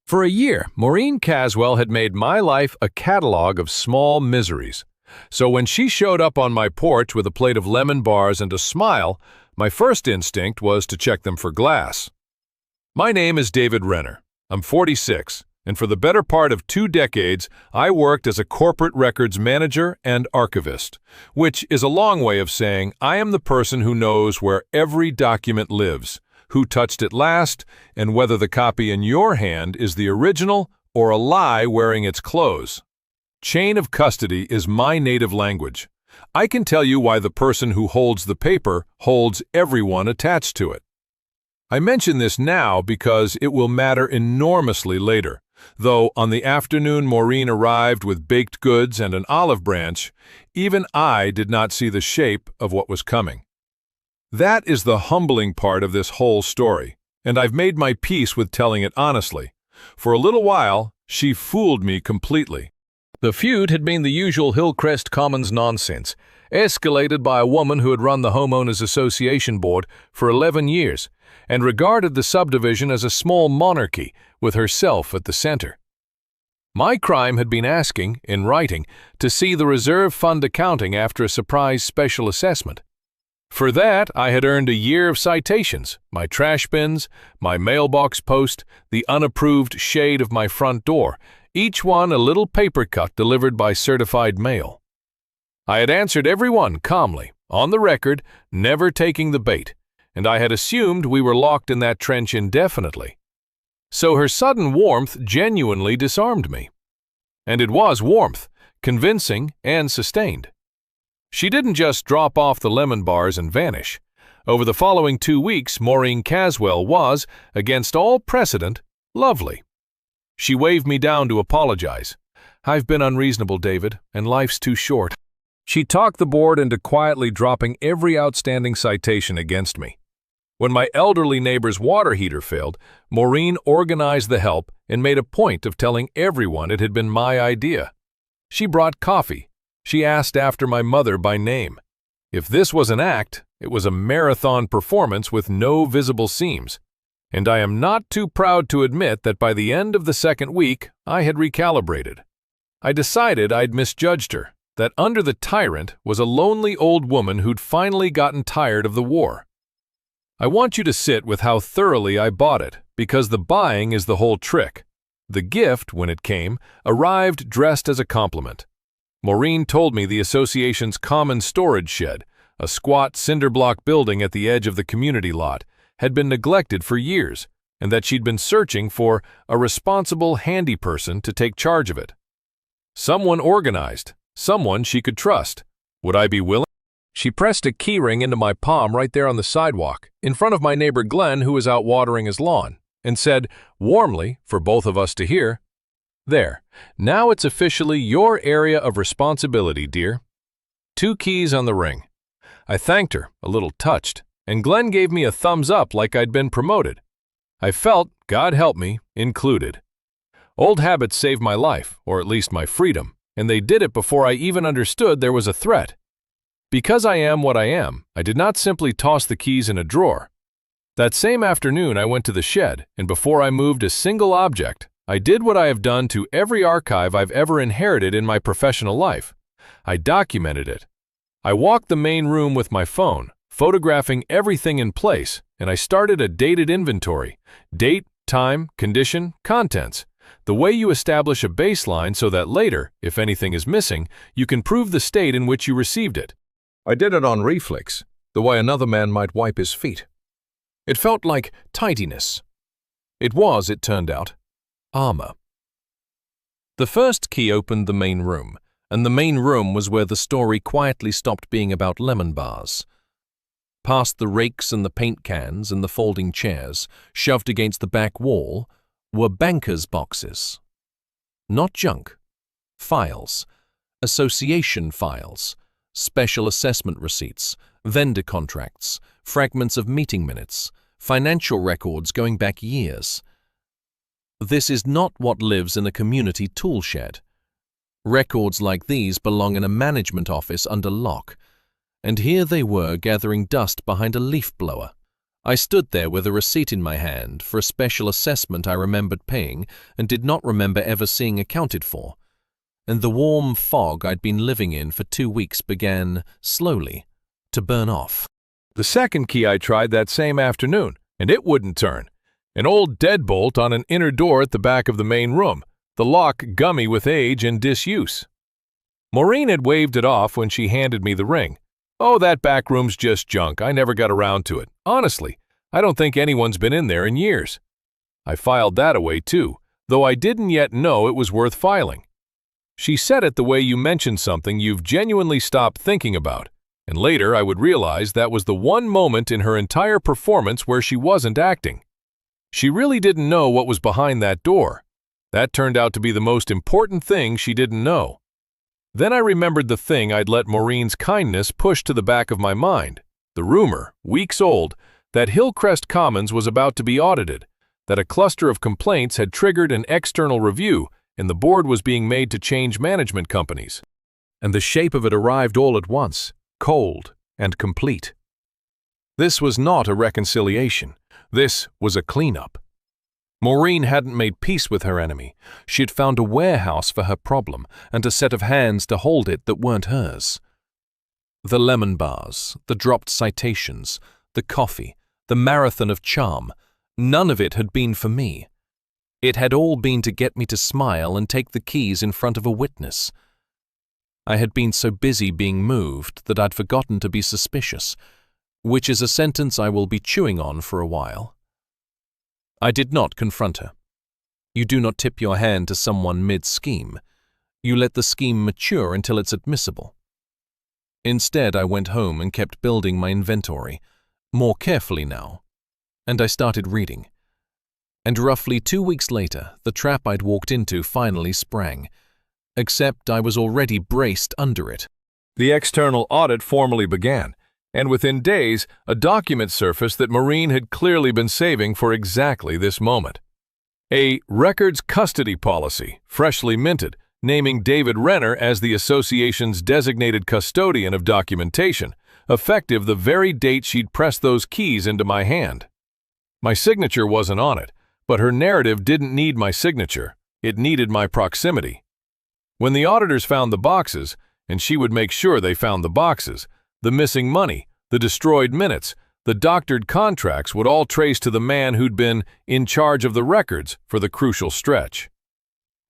For a year, Maureen Caswell had made my life a catalog of small miseries. So when she showed up on my porch with a plate of lemon bars and a smile, my first instinct was to check them for glass. My name is David Renner. I'm 46, and for the better part of 2 decades, I worked as a corporate records manager and archivist, which is a long way of saying I am the person who knows where every document lives, who touched it last, and whether the copy in your hand is the original or a lie wearing its clothes. Chain of custody is my native language. I can tell you why the person who holds the paper holds everyone attached to it. I mention this now because it will matter enormously later, though on the afternoon Maureen arrived with baked goods and an olive branch, even I did not see the shape of what was coming. That is the humbling part of this whole story, and I've made my peace with telling it honestly. For a little while, she fooled me completely. The feud had been the usual Hillcrest Commons nonsense, escalated by a woman who had run the Homeowners Association board for 11 years and regarded the subdivision as a small monarchy with herself at the center. My crime had been asking, in writing, to see the reserve fund accounting after a surprise special assessment. For that, I had earned a year of citations, my trash bins, my mailbox post, the unapproved shade of my front door, each one a little paper cut delivered by certified mail. I had answered every one calmly, on the record, never taking the bait, and I had assumed we were locked in that trench indefinitely. So her sudden warmth genuinely disarmed me. And it was warmth, convincing and sustained. She didn't just drop off the lemon bars and vanish. Over the following 2 weeks, Maureen Caswell was, against all precedent, lovely. She waved me down to apologize. "I've been unreasonable, David, and life's too short." She talked the board into quietly dropping every outstanding citation against me. When my elderly neighbor's water heater failed, Maureen organized the help and made a point of telling everyone it had been my idea. She brought coffee. She asked after my mother by name. If this was an act, it was a marathon performance with no visible seams. And I am not too proud to admit that by the end of the second week, I had recalibrated. I decided I'd misjudged her, that under the tyrant was a lonely old woman who'd finally gotten tired of the war. I want you to sit with how thoroughly I bought it, because the buying is the whole trick. The gift, when it came, arrived dressed as a compliment. Maureen told me the association's common storage shed, a squat cinder-block building at the edge of the community lot, had been neglected for years, and that she'd been searching for a responsible, handy person to take charge of it. Someone organized, someone she could trust. Would I be willing? She pressed a keyring into my palm right there on the sidewalk, in front of my neighbor Glenn, who was out watering his lawn, and said, warmly, for both of us to hear, "There, now it's officially your area of responsibility, dear." 2 keys on the ring. I thanked her, a little touched, and Glenn gave me a thumbs up like I'd been promoted. I felt, God help me, included. Old habits saved my life, or at least my freedom, and they did it before I even understood there was a threat. Because I am what I am, I did not simply toss the keys in a drawer. That same afternoon I went to the shed, and before I moved a single object, I did what I have done to every archive I've ever inherited in my professional life. I documented it. I walked the main room with my phone, photographing everything in place, and I started a dated inventory. Date, time, condition, contents. The way you establish a baseline so that later, if anything is missing, you can prove the state in which you received it. I did it on reflex, the way another man might wipe his feet. It felt like tidiness. It was, it turned out, armor. The first key opened the main room, and the main room was where the story quietly stopped being about lemon bars. Past the rakes and the paint cans and the folding chairs, shoved against the back wall, were bankers' boxes. Not junk. Files. Association files. Special assessment receipts. Vendor contracts. Fragments of meeting minutes. Financial records going back years. This is not what lives in a community tool shed. Records like these belong in a management office under lock, and here they were gathering dust behind a leaf blower. I stood there with a receipt in my hand for a special assessment I remembered paying and did not remember ever seeing accounted for, and the warm fog I'd been living in for 2 weeks began, slowly, to burn off. The second key I tried that same afternoon, and it wouldn't turn. An old deadbolt on an inner door at the back of the main room, the lock gummy with age and disuse. Maureen had waved it off when she handed me the ring. "Oh, that back room's just junk. I never got around to it. Honestly, I don't think anyone's been in there in years." I filed that away too, though I didn't yet know it was worth filing. She said it the way you mention something you've genuinely stopped thinking about, and later I would realize that was the one moment in her entire performance where she wasn't acting. She really didn't know what was behind that door. That turned out to be the most important thing she didn't know. Then I remembered the thing I'd let Maureen's kindness push to the back of my mind, the rumor, weeks old, that Hillcrest Commons was about to be audited, that a cluster of complaints had triggered an external review and the board was being made to change management companies. And the shape of it arrived all at once, cold and complete. This was not a reconciliation. This was a cleanup. Maureen hadn't made peace with her enemy. She had found a warehouse for her problem and a set of hands to hold it that weren't hers. The lemon bars, the dropped citations, the coffee, the marathon of charm, none of it had been for me. It had all been to get me to smile and take the keys in front of a witness. I had been so busy being moved that I'd forgotten to be suspicious, which is a sentence I will be chewing on for a while. I did not confront her. You do not tip your hand to someone mid-scheme. You let the scheme mature until it's admissible. Instead, I went home and kept building my inventory, more carefully now, and I started reading. And roughly 2 weeks later, the trap I'd walked into finally sprang, except I was already braced under it. The external audit formally began, and within days, a document surfaced that Maureen had clearly been saving for exactly this moment. A records custody policy, freshly minted, naming David Renner as the association's designated custodian of documentation, effective the very date she'd pressed those keys into my hand. My signature wasn't on it, but her narrative didn't need my signature. It needed my proximity. When the auditors found the boxes, and she would make sure they found the boxes, the missing money, the destroyed minutes, the doctored contracts would all trace to the man who'd been in charge of the records for the crucial stretch.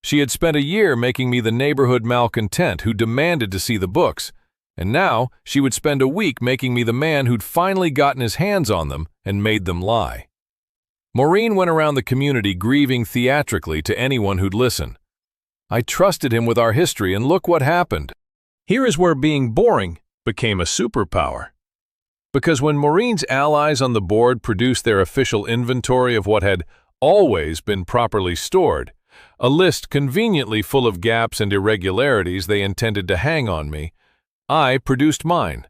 She had spent a year making me the neighborhood malcontent who demanded to see the books, and now she would spend a week making me the man who'd finally gotten his hands on them and made them lie. Maureen went around the community grieving theatrically to anyone who'd listen. I trusted him with our history, and look what happened. Here is where being boring became a superpower. Because when Maureen's allies on the board produced their official inventory of what had always been properly stored, a list conveniently full of gaps and irregularities they intended to hang on me, I produced mine.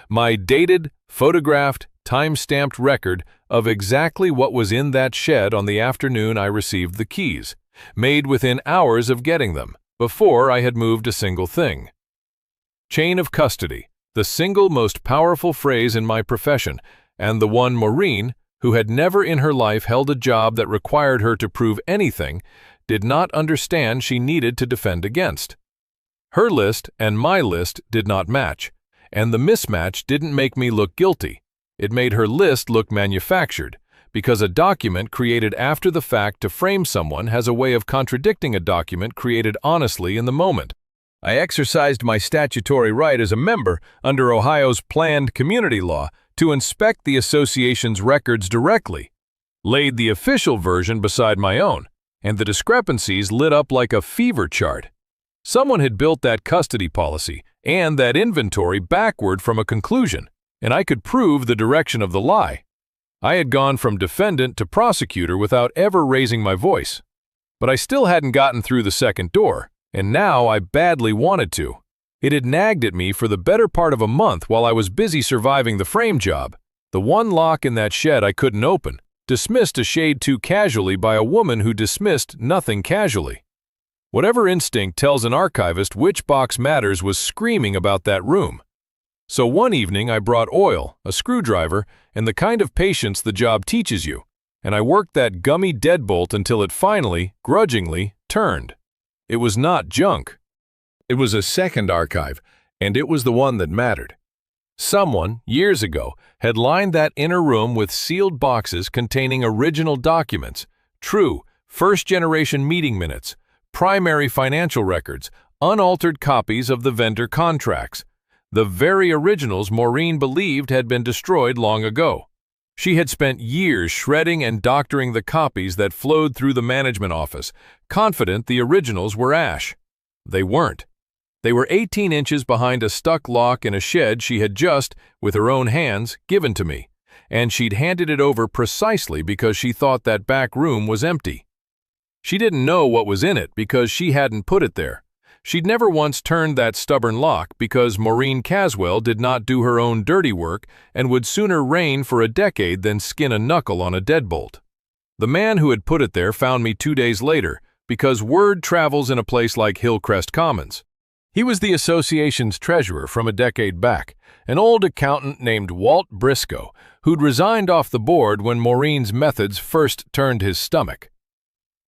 My dated, photographed, time-stamped record of exactly what was in that shed on the afternoon I received the keys, made within hours of getting them, before I had moved a single thing. Chain of custody, the single most powerful phrase in my profession, and the one Maureen, who had never in her life held a job that required her to prove anything, did not understand she needed to defend against. Her list and my list did not match, and the mismatch didn't make me look guilty. It made her list look manufactured, because a document created after the fact to frame someone has a way of contradicting a document created honestly in the moment. I exercised my statutory right as a member under Ohio's Planned Community Law to inspect the association's records directly, laid the official version beside my own, and the discrepancies lit up like a fever chart. Someone had built that custody policy and that inventory backward from a conclusion, and I could prove the direction of the lie. I had gone from defendant to prosecutor without ever raising my voice. But I still hadn't gotten through the second door, and now I badly wanted to. It had nagged at me for the better part of a month while I was busy surviving the frame job. The one lock in that shed I couldn't open, dismissed a shade too casually by a woman who dismissed nothing casually. Whatever instinct tells an archivist which box matters was screaming about that room. So one evening I brought oil, a screwdriver, and the kind of patience the job teaches you, and I worked that gummy deadbolt until it finally, grudgingly, turned. It was not junk. It was a second archive, and it was the one that mattered. Someone, years ago, had lined that inner room with sealed boxes containing original documents, true, first-generation meeting minutes, primary financial records, unaltered copies of the vendor contracts, the very originals Maureen believed had been destroyed long ago. She had spent years shredding and doctoring the copies that flowed through the management office, confident the originals were ash. They weren't. They were 18 inches behind a stuck lock in a shed she had just, with her own hands, given to me, and she'd handed it over precisely because she thought that back room was empty. She didn't know what was in it because she hadn't put it there. She'd never once turned that stubborn lock because Maureen Caswell did not do her own dirty work and would sooner reign for a decade than skin a knuckle on a deadbolt. The man who had put it there found me 2 days later because word travels in a place like Hillcrest Commons. He was the association's treasurer from a decade back, an old accountant named Walt Briscoe, who'd resigned off the board when Maureen's methods first turned his stomach.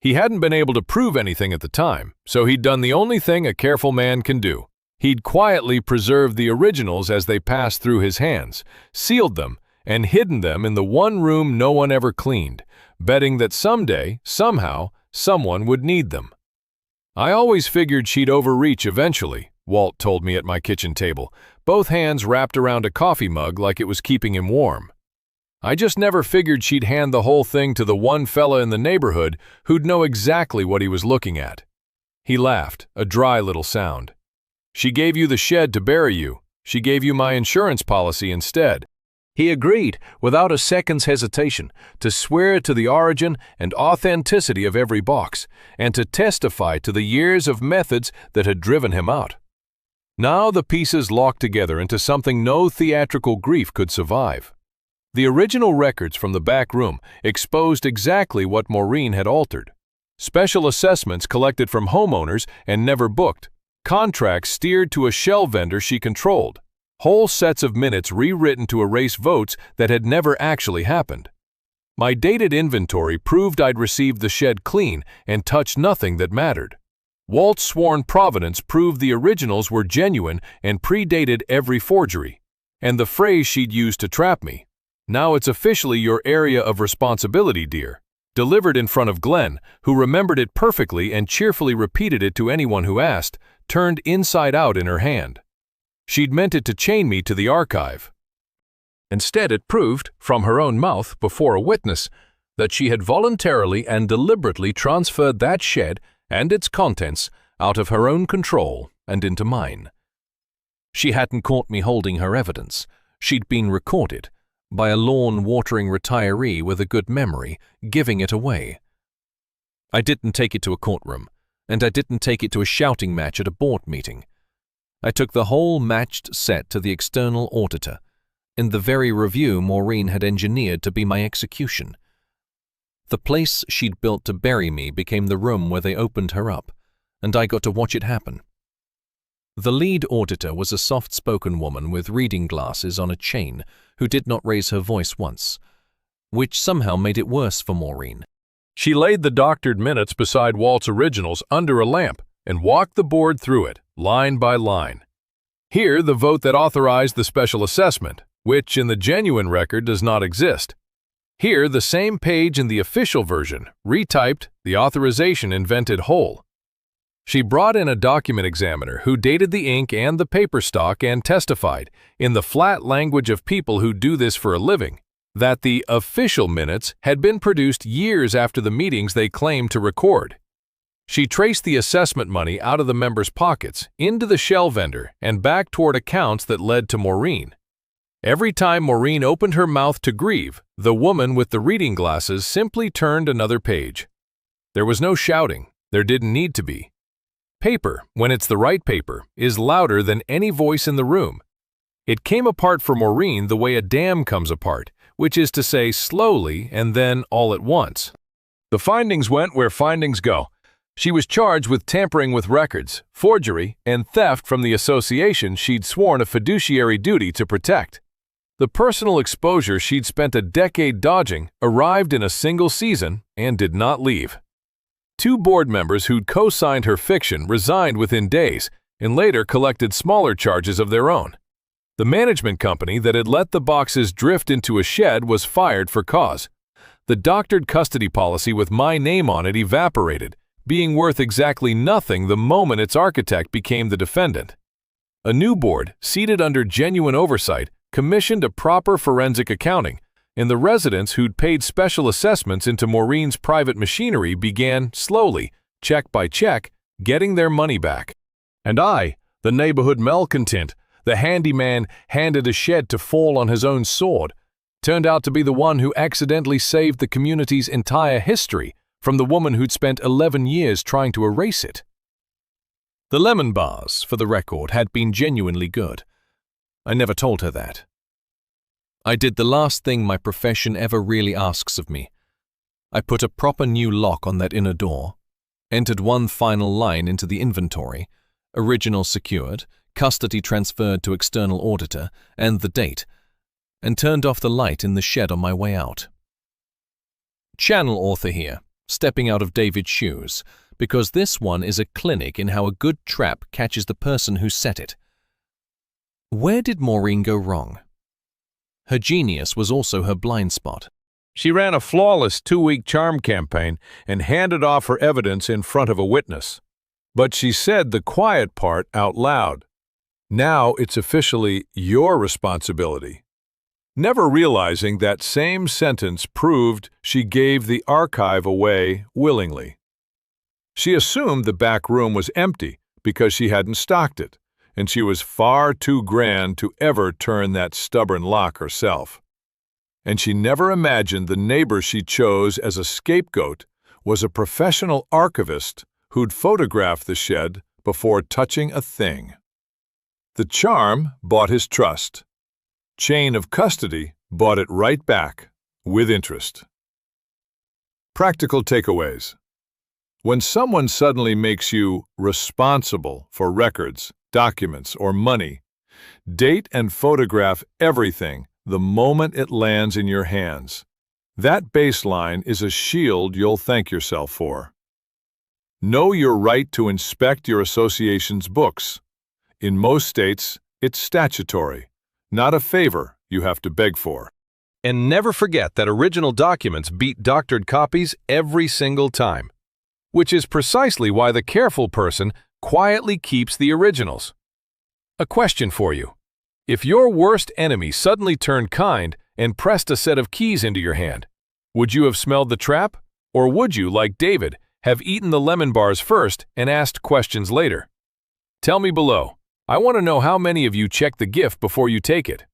He hadn't been able to prove anything at the time, so he'd done the only thing a careful man can do. He'd quietly preserved the originals as they passed through his hands, sealed them, and hidden them in the one room no one ever cleaned, betting that someday, somehow, someone would need them. I always figured she'd overreach eventually, Walt told me at my kitchen table, both hands wrapped around a coffee mug like it was keeping him warm. I just never figured she'd hand the whole thing to the one fella in the neighborhood who'd know exactly what he was looking at. He laughed, a dry little sound. She gave you the shed to bury you. She gave you my insurance policy instead. He agreed, without a second's hesitation, to swear to the origin and authenticity of every box, and to testify to the years of methods that had driven him out. Now the pieces locked together into something no theatrical grief could survive. The original records from the back room exposed exactly what Maureen had altered. Special assessments collected from homeowners and never booked, contracts steered to a shell vendor she controlled, whole sets of minutes rewritten to erase votes that had never actually happened. My dated inventory proved I'd received the shed clean and touched nothing that mattered. Walt's sworn provenance proved the originals were genuine and predated every forgery. And the phrase she'd used to trap me, "Now it's officially your area of responsibility, dear," delivered in front of Glenn, who remembered it perfectly and cheerfully repeated it to anyone who asked, turned inside out in her hand. She'd meant it to chain me to the archive. Instead, it proved, from her own mouth before a witness, that she had voluntarily and deliberately transferred that shed and its contents out of her own control and into mine. She hadn't caught me holding her evidence. She'd been recorded by a lawn-watering retiree with a good memory, giving it away. I didn't take it to a courtroom, and I didn't take it to a shouting match at a board meeting. I took the whole matched set to the external auditor, in the very review Maureen had engineered to be my execution. The place she'd built to bury me became the room where they opened her up, and I got to watch it happen. The lead auditor was a soft-spoken woman with reading glasses on a chain who did not raise her voice once, which somehow made it worse for Maureen. She laid the doctored minutes beside Walt's originals under a lamp and walked the board through it, line by line. Here, the vote that authorized the special assessment, which in the genuine record does not exist. Here, the same page in the official version, retyped, the authorization invented whole. She brought in a document examiner who dated the ink and the paper stock and testified, in the flat language of people who do this for a living, that the official minutes had been produced years after the meetings they claimed to record. She traced the assessment money out of the members' pockets, into the shell vendor, and back toward accounts that led to Maureen. Every time Maureen opened her mouth to grieve, the woman with the reading glasses simply turned another page. There was no shouting. There didn't need to be. Paper, when it's the right paper, is louder than any voice in the room. It came apart for Maureen the way a dam comes apart, which is to say slowly and then all at once. The findings went where findings go. She was charged with tampering with records, forgery, and theft from the association she'd sworn a fiduciary duty to protect. The personal exposure she'd spent a decade dodging arrived in a single season and did not leave. 2 board members who'd co-signed her fiction resigned within days and later collected smaller charges of their own. The management company that had let the boxes drift into a shed was fired for cause. The doctored custody policy with my name on it evaporated, being worth exactly nothing the moment its architect became the defendant. A new board, seated under genuine oversight, commissioned a proper forensic accounting, and the residents who'd paid special assessments into Maureen's private machinery began, slowly, check by check, getting their money back. And I, the neighborhood malcontent, the handyman handed a shed to fall on his own sword, turned out to be the one who accidentally saved the community's entire history from the woman who'd spent 11 years trying to erase it. The lemon bars, for the record, had been genuinely good. I never told her that. I did the last thing my profession ever really asks of me. I put a proper new lock on that inner door, entered one final line into the inventory, original secured, custody transferred to external auditor, and the date, and turned off the light in the shed on my way out. Channel author here, stepping out of David's shoes, because this one is a clinic in how a good trap catches the person who set it. Where did Maureen go wrong? Her genius was also her blind spot. She ran a flawless 2-week charm campaign and handed off her evidence in front of a witness. But she said the quiet part out loud. Now it's officially your responsibility. Never realizing that same sentence proved she gave the archive away willingly. She assumed the back room was empty because she hadn't stocked it, and she was far too grand to ever turn that stubborn lock herself. And she never imagined the neighbor she chose as a scapegoat was a professional archivist who'd photographed the shed before touching a thing. The charm bought his trust. Chain of custody bought it right back, with interest. Practical takeaways. When someone suddenly makes you responsible for records, documents, or money, date and photograph everything the moment it lands in your hands. That baseline is a shield you'll thank yourself for. Know your right to inspect your association's books. In most states, it's statutory, not a favor you have to beg for. And never forget that original documents beat doctored copies every single time, which is precisely why the careful person quietly keeps the originals. A question for you. If your worst enemy suddenly turned kind and pressed a set of keys into your hand, would you have smelled the trap? Or would you, like David, have eaten the lemon bars first and asked questions later? Tell me below. I want to know how many of you check the gift before you take it.